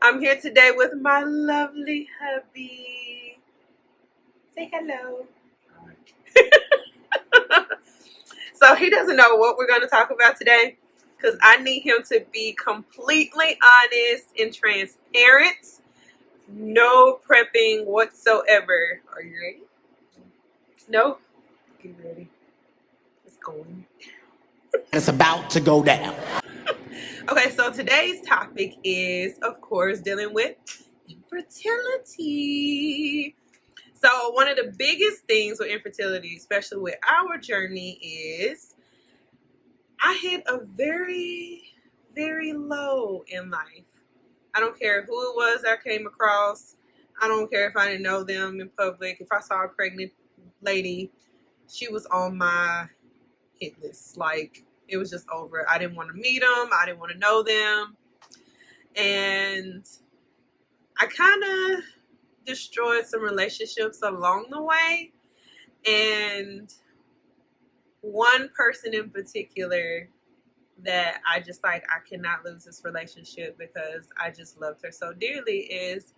I'm here today with my lovely hubby. Say hello. So he doesn't know what we're going to talk about today because I need him to be completely honest and transparent. No prepping whatsoever. Are you ready? No? Get ready. It's going. It's about to go down. Okay, so today's topic is, of course, dealing with infertility. So one of the biggest things with infertility, especially with our journey, is I hit a very, very low in life. I don't care who it was I came across. I don't care if I didn't know them in public. If I saw a pregnant lady, she was on my hit list. Like, it was just over. I didn't want to meet them. I didn't want to know them. And I kind of destroyed some relationships along the way. And one person in particular that I just I cannot lose this relationship because I just loved her so dearly is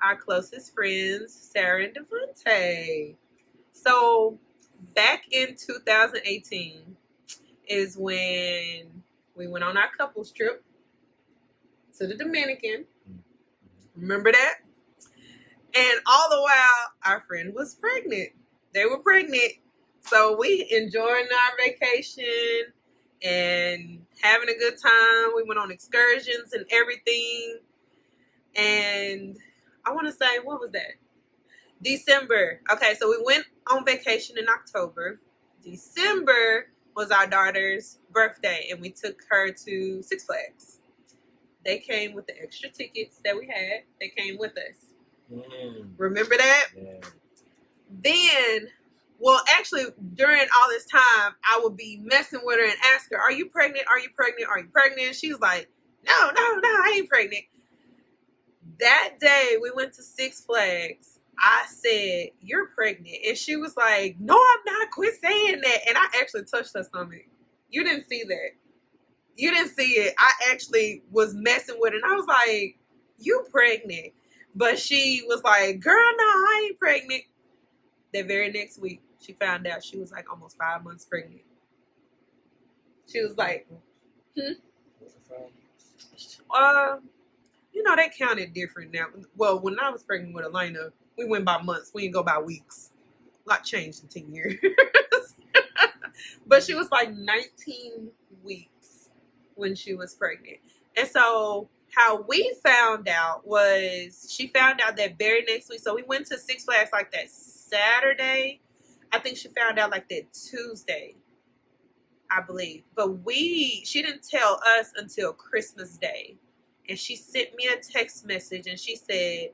our closest friends, Sarah and Devontae. So back in 2018 is when we went on our couples trip to the Dominican. Remember that? And all the while, our friend was pregnant. They were pregnant. So we enjoying our vacation and having a good time. We went on excursions and everything. And I want to say, what was that? December. Okay, so we went on vacation in October. December was our daughter's birthday, and we took her to Six Flags. They came with the extra tickets that we had. They came with us. Remember that? Yeah. Then, well, actually, during all this time, I would be messing with her and ask her, "Are you pregnant? Are you pregnant? Are you pregnant?" She was like, No, I ain't pregnant." That day, we went to Six Flags. I said, "You're pregnant." And she was like, "No, I'm not. Quit saying that." And I actually touched her stomach. You didn't see that. You didn't see it. I actually was messing with her. And I was like, "You pregnant." But she was like, "Girl, no, I ain't pregnant." That very next week, she found out she was like almost 5 months pregnant. She was like, they counted different now. Well, when I was pregnant with Elena, we went by months. We didn't go by weeks. A lot changed in 10 years. But she was like 19 weeks when she was pregnant. And so how we found out was she found out that very next week. So we went to Six Flags like that Saturday. I think she found out like that Tuesday, I believe. But she didn't tell us until Christmas Day. And she sent me a text message and she said,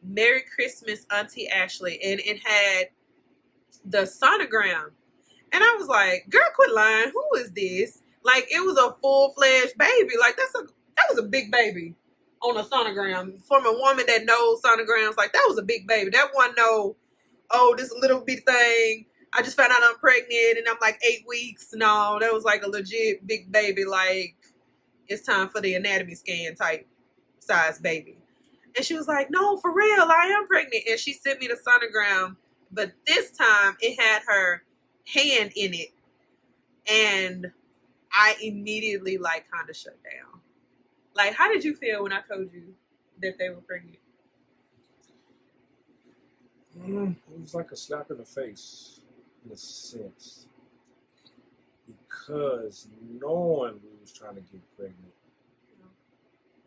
"Merry Christmas, Auntie Ashley." And it had the sonogram. And I was like, "Girl, quit lying. Who is this?" Like, it was a full-fledged baby. Like, that was a big baby on a sonogram. From a woman that knows sonograms, like, that was a big baby. That one this little bitty thing. I just found out I'm pregnant and I'm like 8 weeks. No, that was like a legit big baby. Like, it's time for the anatomy scan type size baby. And she was like, "No, for real, I am pregnant." And she sent me the sonogram. But this time, it had her hand in it. And I immediately, kind of shut down. Like, how did you feel when I told you that they were pregnant? It was like a slap in the face, in a sense. Because knowing we was trying to get pregnant,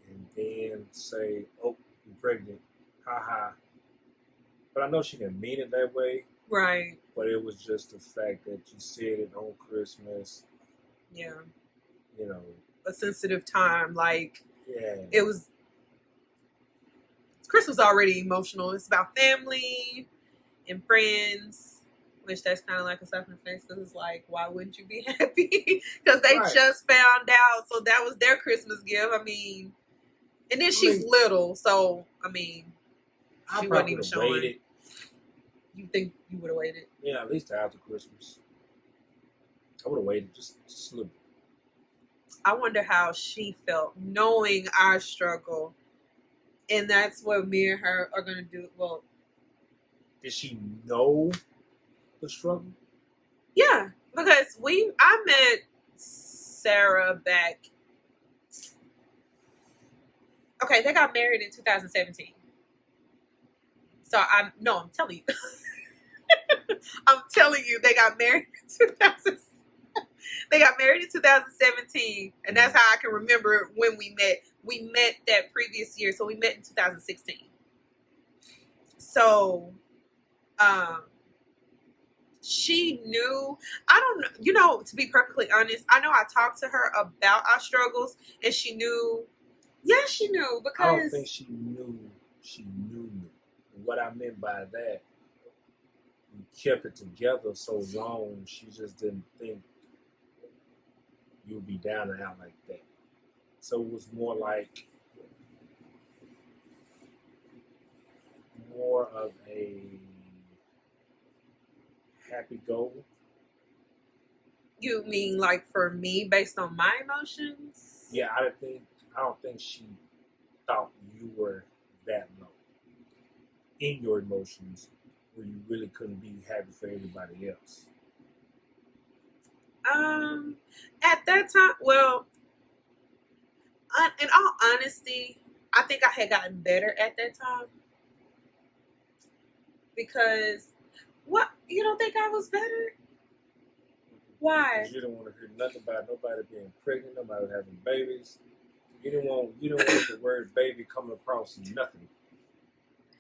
and then say, "Oh, you're pregnant, haha." But I know she didn't mean it that way. Right. But it was just the fact that you said it on Christmas. Yeah. A sensitive time. Like, yeah. Chris was already emotional. It's about family and friends, which that's kind of like a slap in the face because it's like, why wouldn't you be happy? Because they just found out. So that was their Christmas gift. I mean, and then she's little. So, she wasn't even showing. Waited. You think you would have waited? Yeah, at least after Christmas. I would have waited just a little bit. I wonder how she felt knowing our struggle. And that's what me and her are going to do. Well, Did she know the struggle? yeah, because I met Sarah back. Okay, they got married in 2017. So I'm telling you. I'm telling you, they got married in 2000. They got married in 2017, and that's how I can remember when we met. We met that previous year, so we met in 2016. So, she knew. I don't know. You know, to be perfectly honest, I know I talked to her about our struggles, and she knew. Yeah, she knew because I don't think she knew. She knew me. What I meant by that, we kept it together so long. She just didn't think you'd be down and out like that. So it was more of a happy goal. You mean like for me, based on my emotions? Yeah, I don't think she thought you were that low in your emotions where you really couldn't be happy for everybody else. At that time, well, in all honesty, I think I had gotten better at that time. Because, what? You don't think I was better? Why? You didn't want to hear nothing about nobody being pregnant, nobody having babies. You didn't want the word baby coming across nothing.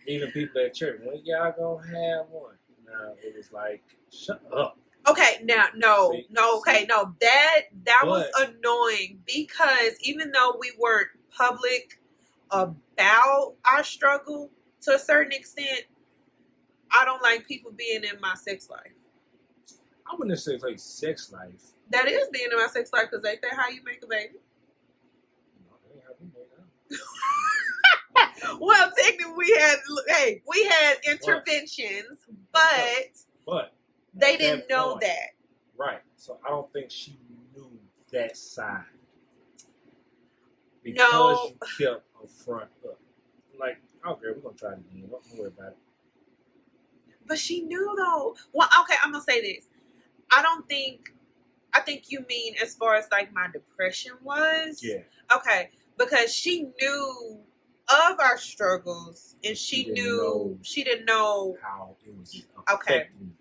Even people at church, when y'all gonna have one? Now it was like, shut up. Okay, now that was annoying because even though we weren't public about our struggle to a certain extent, I don't like people being in my sex life. I wouldn't say like sex life. That is being in my sex life because ain't that how you make a baby? No, that ain't how we make it. Well, technically we had interventions, but they didn't know that. Right. So I don't think she knew that side. Because you kept a front up. Like, okay, we're gonna try it again. Don't worry about it. But she knew though. Well, okay, I'm gonna say this. I think you mean as far as like my depression was. Yeah. Okay, because she knew of our struggles and she didn't know how it was affecting me.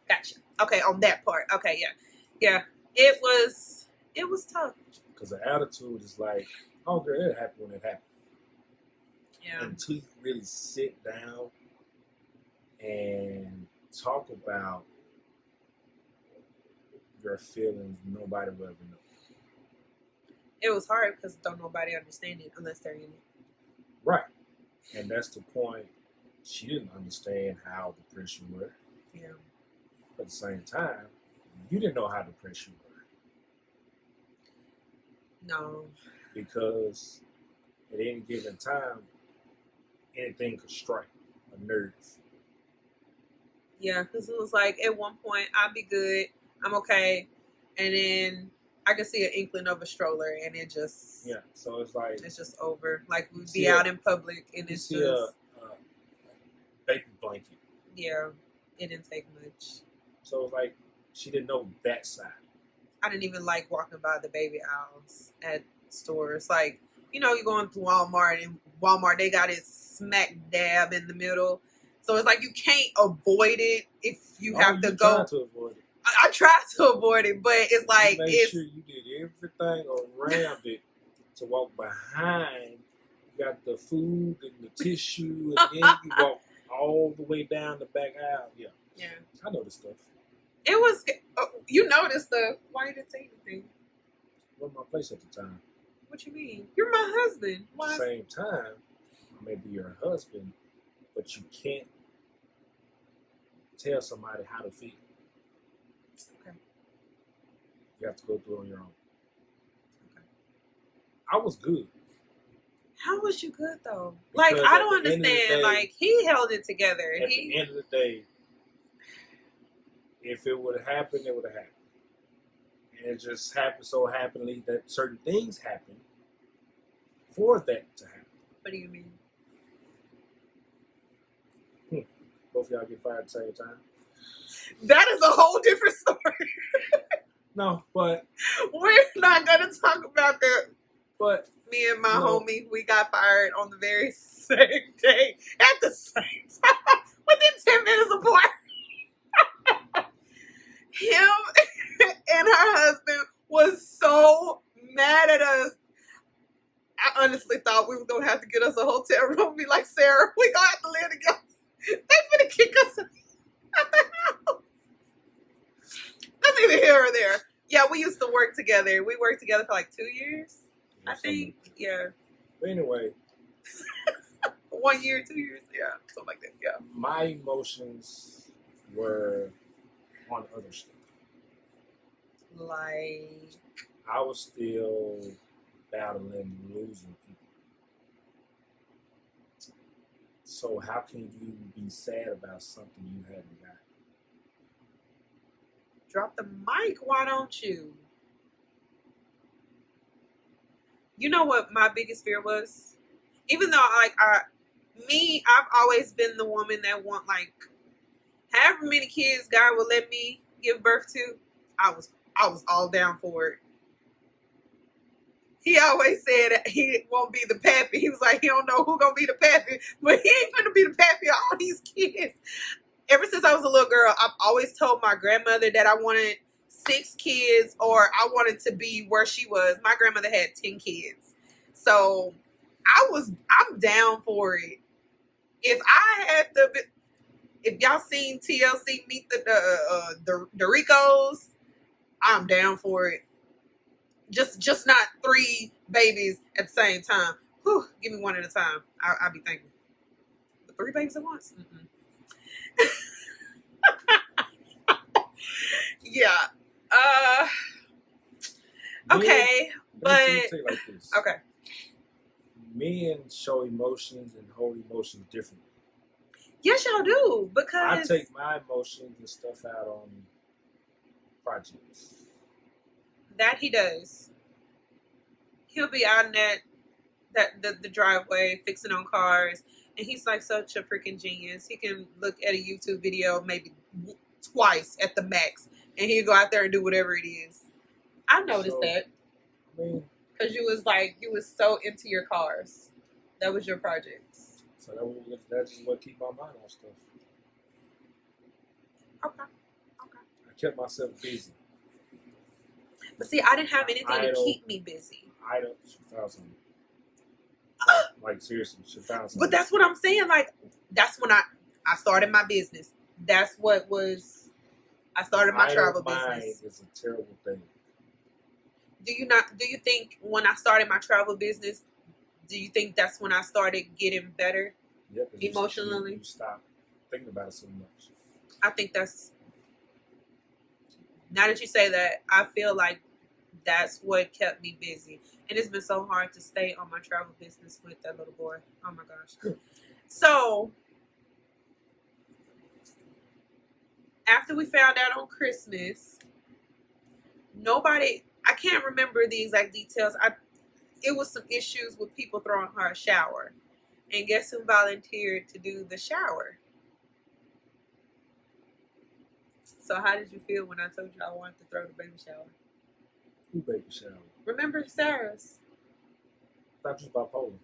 Gotcha. Okay, on that part. Okay, yeah. It was tough. Because the attitude is like, oh girl, it happened when it happened. Yeah. Until you really sit down and talk about your feelings, nobody will ever know. It was hard because don't nobody understand it unless they're in it. Right. And that's the point. She didn't understand how depressed you were. Yeah. But at the same time, you didn't know how depressed you were. No. Because at any given time, anything could strike a nerve. Yeah, because it was like at one point I'd be good, I'm okay, and then I could see an inkling of a stroller, and it just So it's like it's just over. Like we'd be out in public, and it's just a baby blanket. Yeah, it didn't take much. So it's like she didn't know that side. I didn't even like walking by the baby aisles at stores. Like, you know, you're going to Walmart, and Walmart, they got it smack dab in the middle. So it's like you can't avoid it if you have to go. To avoid it. I tried to avoid it, but it's like you made sure you did everything around it to walk behind. You got the food and the tissue, and then you walk all the way down the back aisle. Yeah. I know this stuff. It was, you know this stuff. Why you didn't say anything? Wasn't my place at the time. What you mean? You're my husband. Why? At the same time, I may be your husband, but you can't tell somebody how to feel. Okay. You have to go through it on your own. Okay. I was good. How was you good though? Because like I don't understand. Like he held it together. At the end of the day, if it would have happened, it would have happened. it just happened so happily that certain things happen for that to happen. What do you mean? Both of y'all get fired at the same time. That is a whole different story. No, but We're not gonna talk about that. but Me and my No. homie, we got fired on the very same day at the same time, within 10 minutes apart. Him and her husband was so mad at us. I honestly thought we were gonna have to get us a hotel room and be like, Sarah, we gonna have to live together. They finna kick us out the house. That's either here or there. Yeah, we used to work together. We worked together for like 2 years, I think. Yeah. But anyway, 1 year, 2 years, yeah, something like that. Yeah. my emotions were on other stuff. Like, I was still battling losing people. So how can you be sad about something you haven't got? drop the mic, why don't you? You know what my biggest fear was? Even though, like, I've always been the woman that want, like, however many kids God would let me give birth to, I was all down for it. He always said he won't be the pappy. He was like, he don't know who gonna be the pappy, but he ain't gonna be the pappy of all these kids. Ever since I was a little girl, I've always told my grandmother that I wanted 6 kids, or I wanted to be where she was. My grandmother had 10 kids. So I'm down for it. If y'all seen TLC Meet the Ricos, I'm down for it. Just not 3 babies at the same time. Whew, give me one at a time. I'll be thankful. But 3 babies at once? Mm-mm. Yeah. Okay, but Let me tell you like this. okay. Men show emotions and hold emotions differently. Yes, y'all do, I because take my emotions and stuff out on projects. that he does. He'll be out in the driveway fixing on cars, and he's like such a freaking genius. He can look at a YouTube video maybe twice at the max, and he'll go out there and do whatever it is. I noticed that. I mean, because you was so into your cars. That was your projects. so that's what keep my mind on stuff. Okay. I kept myself busy. But see, I didn't have anything to keep me busy. She found something. Like seriously, she found something. But that's what I'm saying. Like, that's when I started my business. That's what was. I started my travel business. It's a terrible thing. Do you think when I started my travel business, do you think that's when I started getting better emotionally? You stop thinking about it so much. I think that's. Now that you say that, I feel like that's what kept me busy. And it's been so hard to stay on my travel business with that little boy. Oh my gosh. So, after we found out on Christmas, I can't remember the exact details. It was some issues with people throwing her a shower. And guess who volunteered to do the shower? So how did you feel when I told you I wanted to throw the baby shower? Who baby shower? Remember Sarah's? I thought you was bipolar.